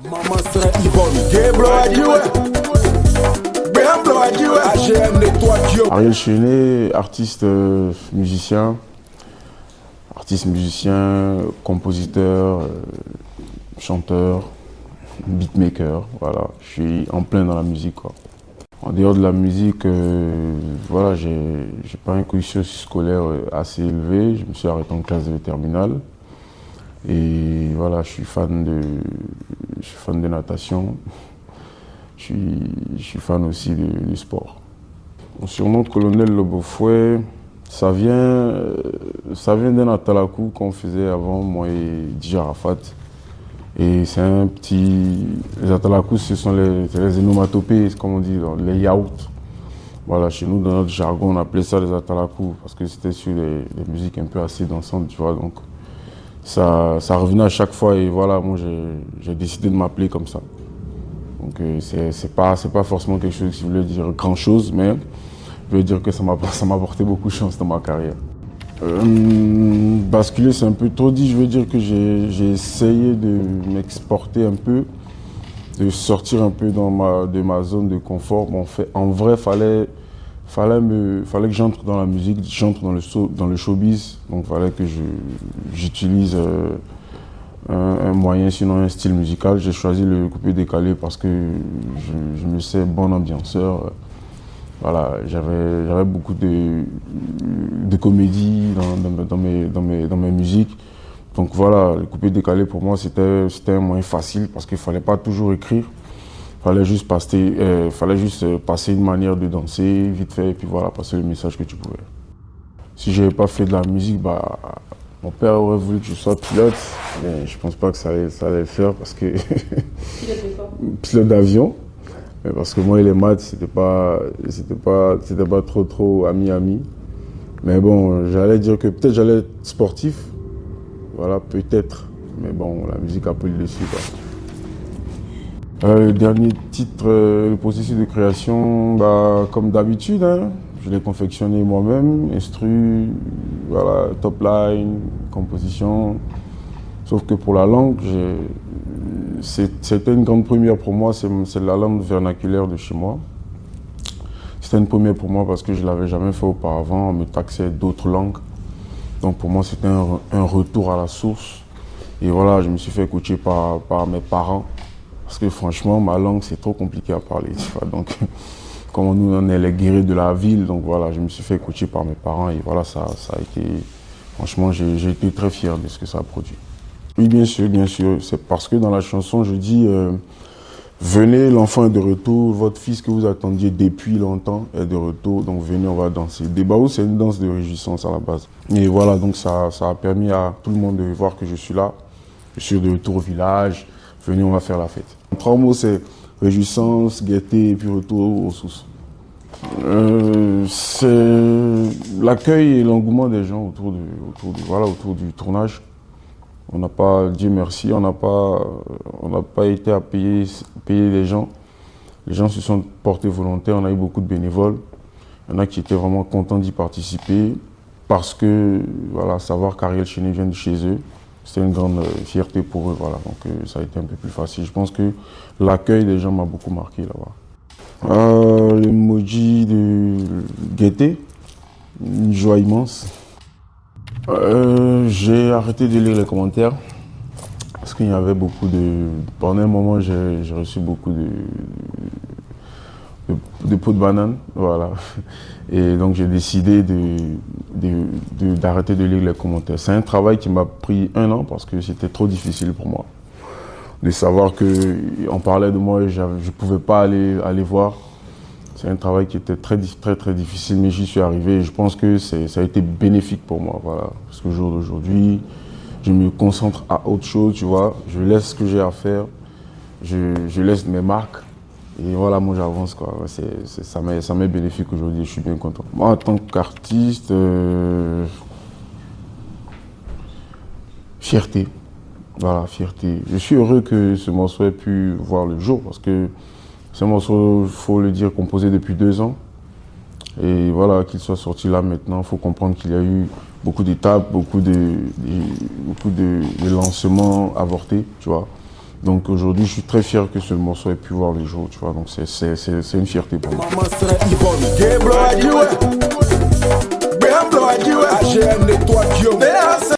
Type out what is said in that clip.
Maman serait Yvonne, Ariel Chenet, artiste musicien, compositeur, chanteur, beatmaker, voilà. Je suis en plein dans la musique, quoi. En dehors de la musique, voilà, j'ai pas un cursus scolaire assez élevé. Je me suis arrêté en classe de terminale. Et voilà, je suis fan de natation. Je suis fan aussi du sport. Mon surnom de colonel Le Beaufouet, ça vient d'un atalakou qu'on faisait avant, moi et DJ Arafat. Et c'est un petit... Les atalakous, ce sont les onomatopées, comme on dit, les yaourts. Voilà, chez nous, dans notre jargon, on appelait ça les atalakous, parce que c'était sur des musiques un peu assez dansantes, tu vois. Donc, ça revenait à chaque fois, et voilà, moi, j'ai décidé de m'appeler comme ça. Donc, c'est pas forcément quelque chose qui voulait dire grand-chose, mais je veux dire que ça m'a apporté beaucoup de chance dans ma carrière. Basculer, c'est un peu trop dit. Je veux dire que j'ai essayé de m'exporter un peu, de sortir un peu de ma zone de confort. Bon, en vrai, fallait que j'entre dans la musique, j'entre dans le showbiz. Donc, fallait que j'utilise un moyen, sinon un style musical. J'ai choisi le coupé décalé parce que je me sais bon ambianceur. Voilà, j'avais beaucoup de comédie dans mes musiques. Donc voilà, le coupé décalé pour moi c'était un moyen facile parce qu'il ne fallait pas toujours écrire. Il fallait juste passer une manière de danser vite fait et puis voilà, passer le message que tu pouvais. Si je n'avais pas fait de la musique, bah, mon père aurait voulu que je sois pilote, mais je ne pense pas que ça allait le faire parce que... Pilote quoi? Pilote d'avion. Parce que moi et les maths, c'était pas trop ami. Mais bon, j'allais dire que peut-être j'allais être sportif. Voilà, peut-être. Mais bon, la musique a pris le dessus, quoi. Le dernier titre, le processus de création, bah, comme d'habitude, hein, je l'ai confectionné moi-même, instru, voilà, top line, composition. Sauf que pour la langue, c'était une grande première pour moi, c'est la langue vernaculaire de chez moi. C'était une première pour moi parce que je ne l'avais jamais fait auparavant, on me taxait d'autres langues. Donc pour moi, c'était un retour à la source. Et voilà, je me suis fait coacher par mes parents. Parce que franchement, ma langue, c'est trop compliqué à parler. Tu vois. Donc, comme nous, on est les guerriers de la ville, donc voilà, je me suis fait coacher par mes parents. Et voilà, ça a été... Franchement, j'ai été très fier de ce que ça a produit. Oui, bien sûr, bien sûr. C'est parce que dans la chanson, je dis venez, l'enfant est de retour, votre fils que vous attendiez depuis longtemps est de retour, donc venez, on va danser. Débaou, c'est une danse de réjouissance à la base. Et voilà, donc ça a permis à tout le monde de voir que je suis là. Je suis de retour au village, venez, on va faire la fête. En 3 mots, c'est réjouissance, gaieté et puis retour aux sources. C'est l'accueil et l'engouement des gens autour du tournage. On n'a pas, Dieu merci, on n'a pas été à payer les gens. Les gens se sont portés volontaires, on a eu beaucoup de bénévoles. Il y en a qui étaient vraiment contents d'y participer parce que, voilà, savoir qu'Ariel Chenet vient de chez eux, c'était une grande fierté pour eux, voilà. Donc ça a été un peu plus facile. Je pense que l'accueil des gens m'a beaucoup marqué là-bas. L'emoji de gaieté, une joie immense. J'ai arrêté de lire les commentaires parce qu'il y avait beaucoup de... Pendant un moment, j'ai reçu beaucoup de pots de banane, voilà. Et donc j'ai décidé d'arrêter de lire les commentaires. C'est un travail qui m'a pris 1 an parce que c'était trop difficile pour moi. De savoir qu'on parlait de moi et je ne pouvais pas aller voir. C'est un travail qui était très difficile, mais j'y suis arrivé et je pense que ça a été bénéfique pour moi, voilà. Parce qu'au jour d'aujourd'hui, je me concentre à autre chose, tu vois. Je laisse ce que j'ai à faire, je laisse mes marques et voilà, moi j'avance, quoi. Ça m'est bénéfique aujourd'hui, je suis bien content. Moi, en tant qu'artiste, fierté. Voilà, fierté. Je suis heureux que ce morceau ait pu voir le jour parce que c'est un morceau, il faut le dire, composé depuis 2 ans. Et voilà, qu'il soit sorti là maintenant, il faut comprendre qu'il y a eu beaucoup d'étapes, beaucoup de lancements avortés, tu vois. Donc aujourd'hui, je suis très fier que ce morceau ait pu voir le jour, tu vois. Donc c'est une fierté pour moi. Maman serait Yvonne, gay blow adieu. Bien blow adieu. AGN nettoie Guillaume.